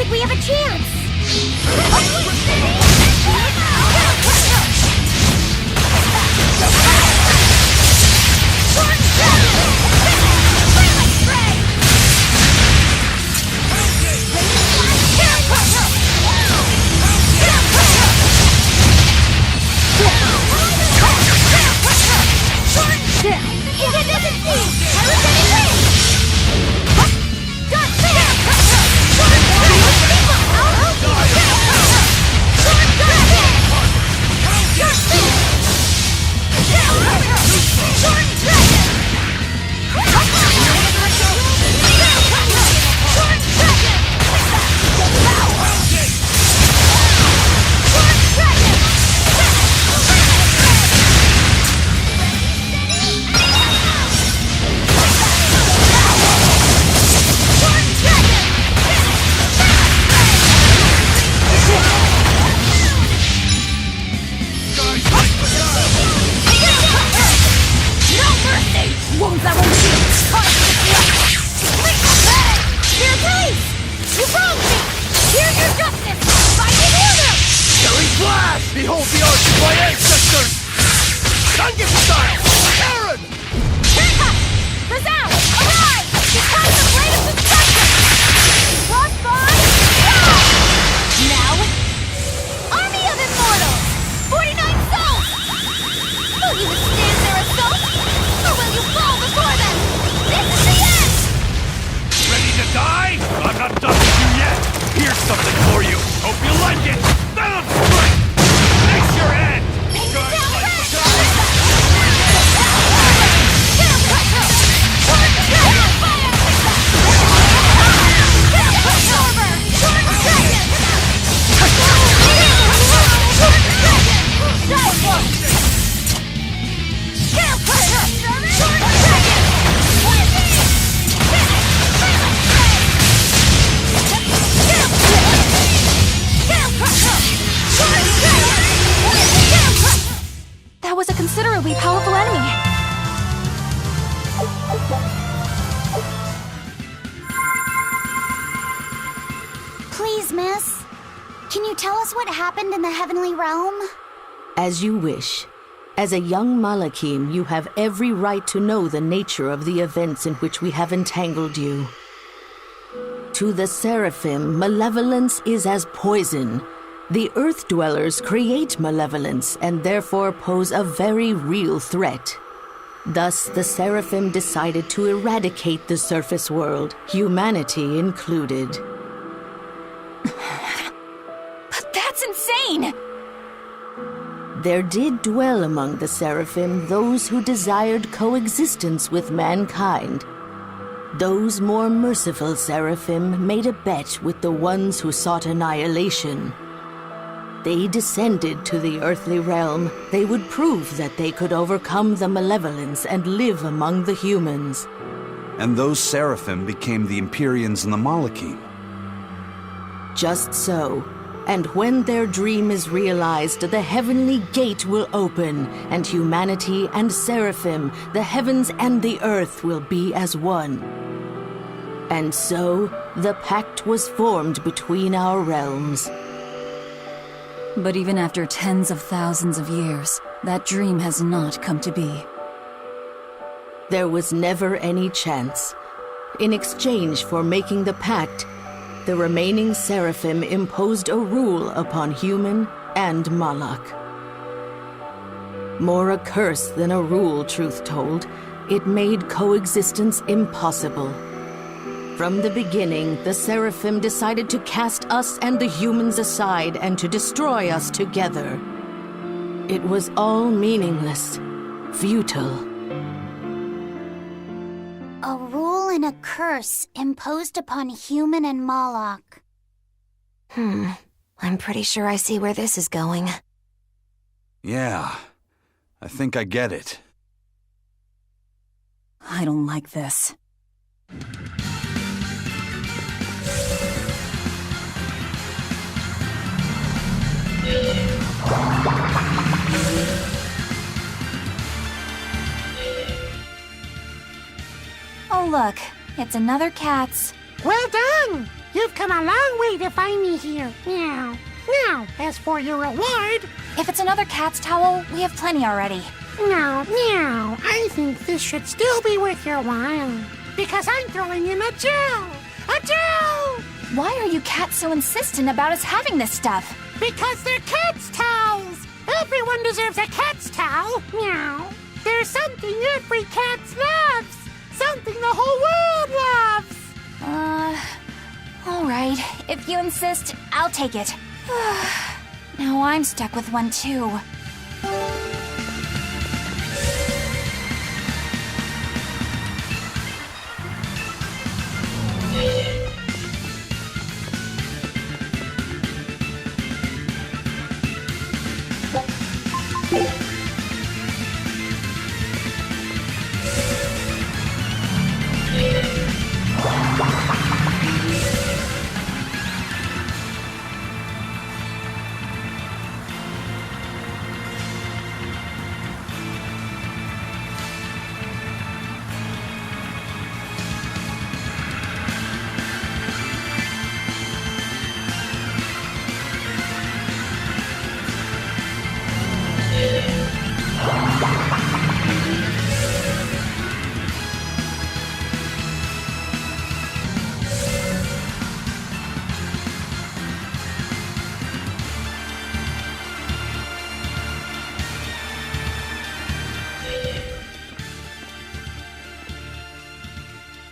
think we have a chance! Behold the arch of my ancestors! Gungan style! Aaron! Razal! Arrive! Becomes the blade of destruction! Crossbody! Now, Army of Immortals! 49 souls! Will you withstand their assault? Or will you fall before them? This is the end! Ready to die? I'm not done with you yet! Here's something for you! Hope you like it! Venom Strike! Face your end! That was a considerably powerful enemy. Please, miss. Can you tell us what happened in the heavenly realm? As you wish. As a young Malakim, you have every right to know the nature of the events in which we have entangled you. To the Seraphim, malevolence is as poison. The Earth Dwellers create malevolence and therefore pose a very real threat. Thus, the Seraphim decided to eradicate the surface world, humanity included. But that's insane! There did dwell among the Seraphim those who desired coexistence with mankind. Those more merciful Seraphim made a bet with the ones who sought annihilation. They descended to the earthly realm. They would prove that they could overcome the malevolence and live among the humans. And those Seraphim became the Empyreans and the Malakim. Just so. And when their dream is realized, the heavenly gate will open, and humanity and Seraphim, the heavens and the earth, will be as one. And so, the pact was formed between our realms. But even after tens of thousands of years, that dream has not come to be. There was never any chance. In exchange for making the pact, the remaining Seraphim imposed a rule upon human and Malak. More a curse than a rule, truth told, it made coexistence impossible. From the beginning, the Seraphim decided to cast us and the humans aside and to destroy us together. It was all meaningless, futile. A rule and a curse imposed upon human and Malak. I'm pretty sure I see where this is going. Yeah, I think I get it. I don't like this. Oh look, it's another cat's. Well done! You've come a long way to find me here. Meow. Now, as for your reward... If it's another cat's towel, we have plenty already. No, meow. I think this should still be worth your while. Because I'm throwing in a gel! A gel! Why are you cats so insistent about us having this stuff? Because they're cat's towels! Everyone deserves a cat's towel! Meow. There's something every cat loves! Something the whole world loves! Alright. If you insist, I'll take it. Now I'm stuck with one too.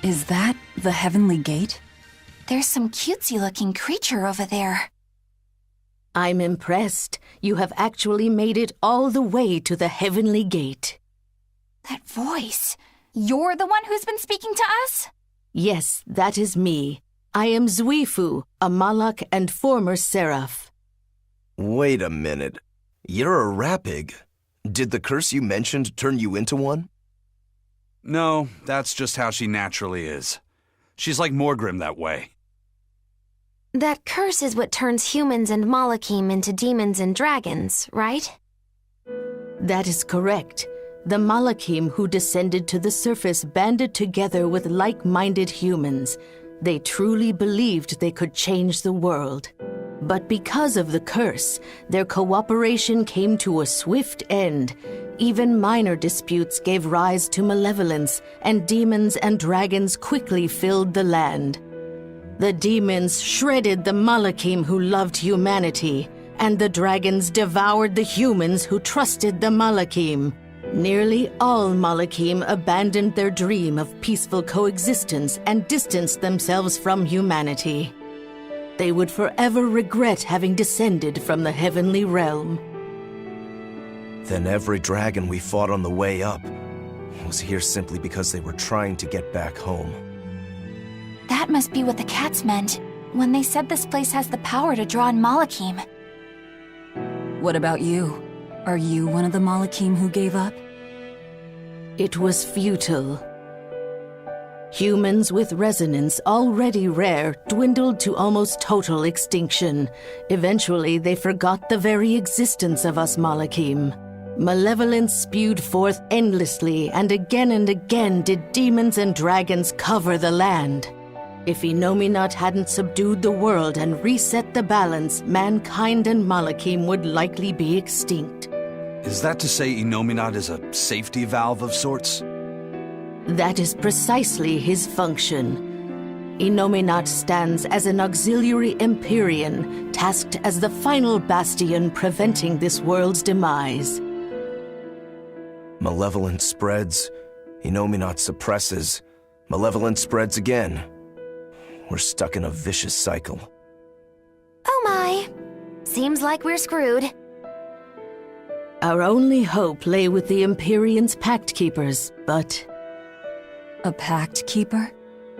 Is that the Heavenly Gate? There's some cutesy-looking creature over there. I'm impressed. You have actually made it all the way to the Heavenly Gate. That voice. You're the one who's been speaking to us? Yes, that is me. I am Zuifu, a Malak and former Seraph. Wait a minute. You're a rapig. Did the curse you mentioned turn you into one? No, that's just how she naturally is. She's like Morgrim that way. That curse is what turns humans and Malakim into demons and dragons, right? That is correct. The Malakim who descended to the surface banded together with like-minded humans. They truly believed they could change the world. But because of the curse, their cooperation came to a swift end. Even minor disputes gave rise to malevolence, and demons and dragons quickly filled the land. The demons shredded the Malakim who loved humanity, and the dragons devoured the humans who trusted the Malakim. Nearly all Malakim abandoned their dream of peaceful coexistence and distanced themselves from humanity. They would forever regret having descended from the heavenly realm. Then every dragon we fought on the way up was here simply because they were trying to get back home. That must be what the cats meant when they said this place has the power to draw in Malakim. What about you? Are you one of the Malakim who gave up? It was futile. Humans with resonance, already rare, dwindled to almost total extinction. Eventually, they forgot the very existence of us Malakim. Malevolence spewed forth endlessly, and again did demons and dragons cover the land. If Innominat hadn't subdued the world and reset the balance, mankind and Malakim would likely be extinct. Is that to say Innominat is a safety valve of sorts? That is precisely his function. Innominat stands as an auxiliary Empyrean, tasked as the final bastion preventing this world's demise. Malevolence spreads, Innominat suppresses, malevolence spreads again. We're stuck in a vicious cycle. Oh my. Seems like we're screwed. Our only hope lay with the Empyrean's Pact Keepers, but... A Pact Keeper?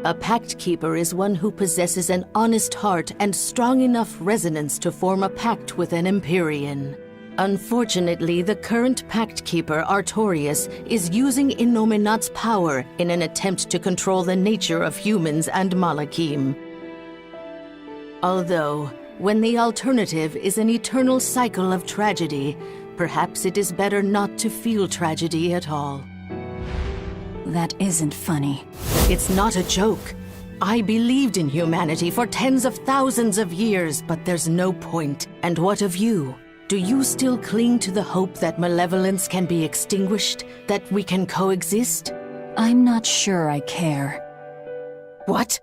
A Pact Keeper is one who possesses an honest heart and strong enough resonance to form a pact with an Empyrean. Unfortunately, the current Pact Keeper, Artorius, is using Innominat's power in an attempt to control the nature of humans and Malakim. Although, when the alternative is an eternal cycle of tragedy, perhaps it is better not to feel tragedy at all. That isn't funny. It's not a joke. I believed in humanity for tens of thousands of years, but there's no point. And what of you? Do you still cling to the hope that malevolence can be extinguished? That we can coexist? I'm not sure I care. What?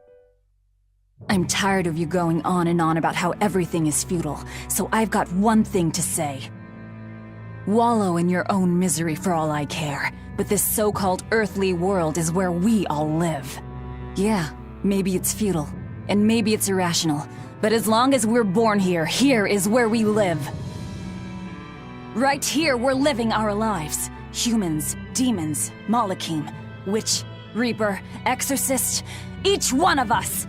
I'm tired of you going on and on about how everything is futile, so I've got one thing to say. Wallow in your own misery for all I care, but this so-called earthly world is where we all live. Yeah, maybe it's futile, and maybe it's irrational, but as long as we're born here, here is where we live. Right here, we're living our lives. Humans, demons, Malachim, witch, reaper, exorcist, each one of us.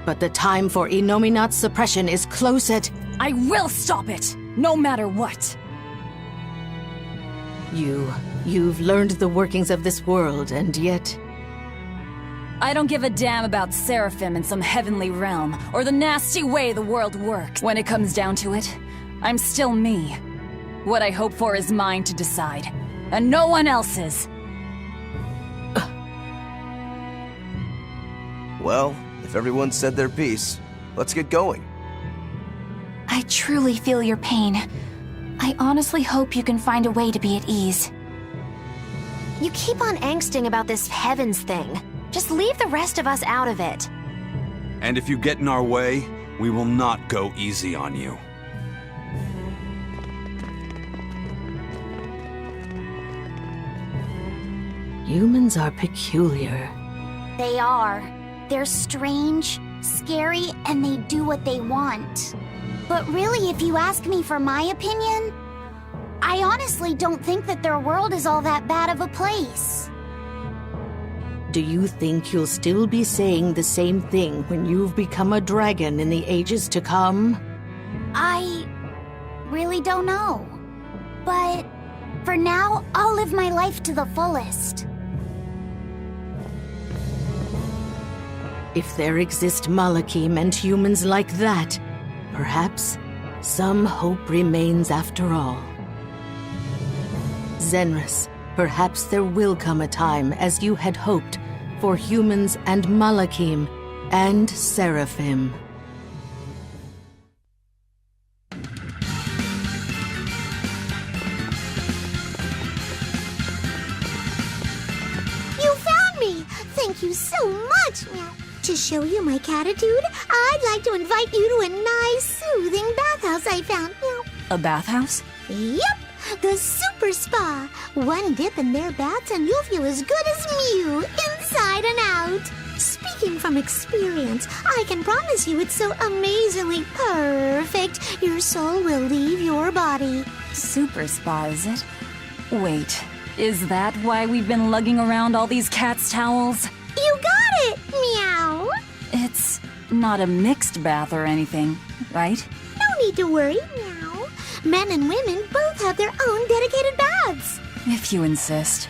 But the time for Innominat's suppression is close at... I will stop it, no matter what. You've learned the workings of this world, and yet... I don't give a damn about Seraphim in some heavenly realm, or the nasty way the world works. When it comes down to it, I'm still me. What I hope for is mine to decide, and no one else's. Well, if everyone said their piece, let's get going. I truly feel your pain. I honestly hope you can find a way to be at ease. You keep on angsting about this heavens thing. Just leave the rest of us out of it. And if you get in our way, we will not go easy on you. Humans are peculiar. They are. They're strange, scary, and they do what they want. But really, if you ask me for my opinion, I honestly don't think that their world is all that bad of a place. Do you think you'll still be saying the same thing when you've become a dragon in the ages to come? I really don't know. But for now, I'll live my life to the fullest. If there exist Malachim and humans like that, perhaps some hope remains after all. Zenris, perhaps there will come a time, as you had hoped, for humans and Malachim and Seraphim. You found me! Thank you so much! To show you my catitude, I'd like to invite you to a nice, soothing bathhouse I found. A bathhouse? Yep! The Super Spa! One dip in their baths and you'll feel as good as new, inside and out. Speaking from experience, I can promise you it's so amazingly perfect, your soul will leave your body. Super spa, is it? Wait, is that why we've been lugging around all these cat's towels? You got it! Meow! It's not a mixed bath or anything, right? No need to worry, meow. Men and women both have their own dedicated baths. If you insist.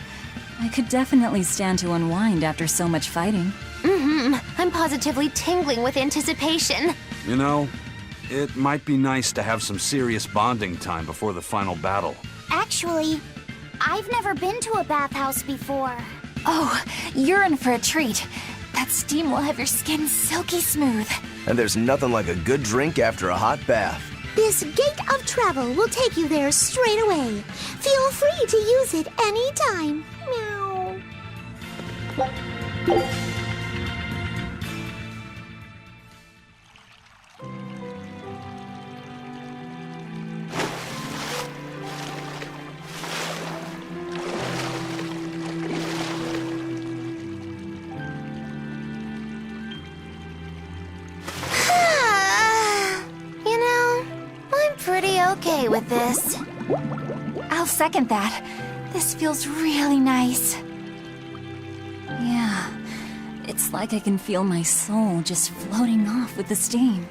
I could definitely stand to unwind after so much fighting. I'm positively tingling with anticipation. You know, it might be nice to have some serious bonding time before the final battle. Actually, I've never been to a bathhouse before. Oh, you're in for a treat. That steam will have your skin silky smooth. And there's nothing like a good drink after a hot bath. This gate of travel will take you there straight away. Feel free to use it anytime. Meow. Okay with this. I'll second that. This feels really nice. Yeah, it's like I can feel my soul just floating off with the steam.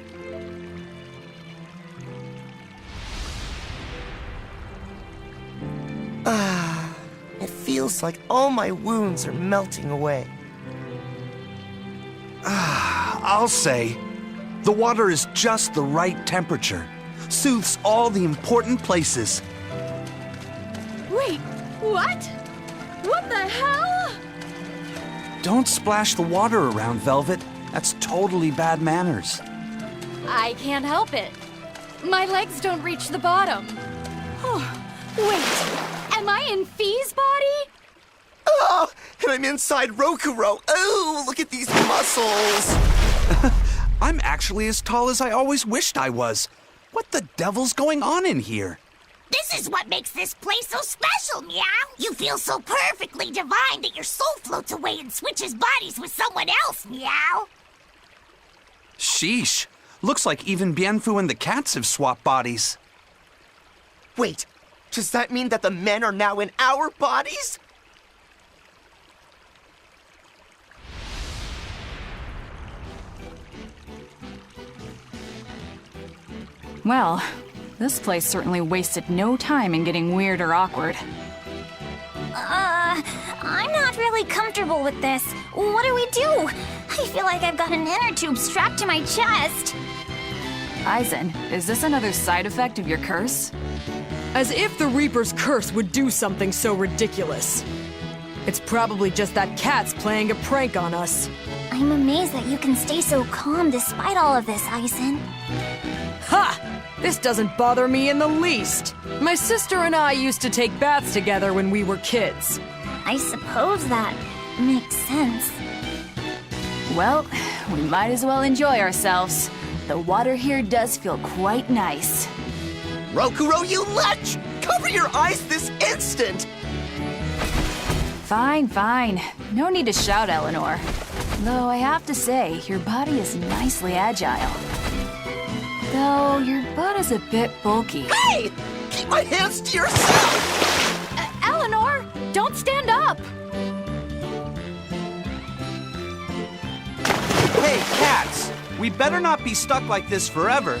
It feels like all my wounds are melting away. I'll say, the water is just the right temperature. Soothes all the important places. Wait, what? What the hell? Don't splash the water around, Velvet. That's totally bad manners. I can't help it. My legs don't reach the bottom. Oh, wait. Am I in Fee's body? Oh, and I'm inside Rokuro. Oh, look at these muscles. I'm actually as tall as I always wished I was. What the devil's going on in here? This is what makes this place so special, Meow. You feel so perfectly divine that your soul floats away and switches bodies with someone else, Meow. Sheesh. Looks like even Bienfu and the cats have swapped bodies. Wait, does that mean that the men are now in our bodies? Well, this place certainly wasted no time in getting weird or awkward. I'm not really comfortable with this. What do we do? I feel like I've got an inner tube strapped to my chest. Aizen, is this another side effect of your curse? As if the Reaper's curse would do something so ridiculous. It's probably just that cat's playing a prank on us. I'm amazed that you can stay so calm despite all of this, Aizen. Ha! This doesn't bother me in the least. My sister and I used to take baths together when we were kids. I suppose that makes sense. Well, we might as well enjoy ourselves. The water here does feel quite nice. Rokuro, you lech! Cover your eyes this instant! Fine, fine. No need to shout, Eleanor. Though I have to say, your body is nicely agile. Though your butt is a bit bulky. Hey! Keep my hands to yourself! Eleanor, don't stand up! Hey, cats! We better not be stuck like this forever.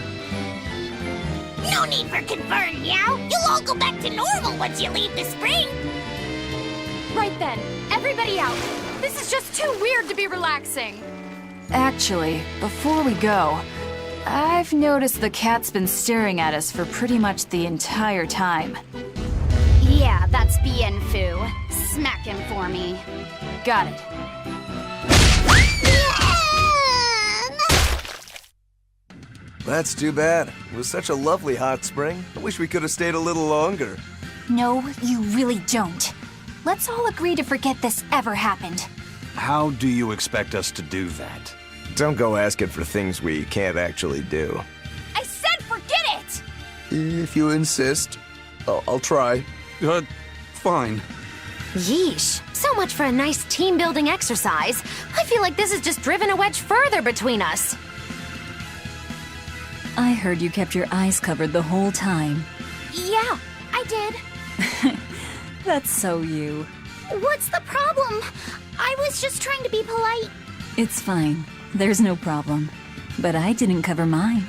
No need for concern, Meow. You'll all go back to normal once you leave the spring. Right then, everybody out. This is just too weird to be relaxing. Actually, before we go, I've noticed the cat's been staring at us for pretty much the entire time. Yeah, that's Bienfu. Smack him for me. Got it. That's too bad. It was such a lovely hot spring. I wish we could have stayed a little longer. No, you really don't. Let's all agree to forget this ever happened. How do you expect us to do that? Don't go asking for things we can't actually do. I said forget it! If you insist, I'll try. Fine. Yeesh. So much for a nice team-building exercise. I feel like this has just driven a wedge further between us. I heard you kept your eyes covered the whole time. Yeah, I did. That's so you. What's the problem? I was just trying to be polite. It's fine. There's no problem. But I didn't cover mine.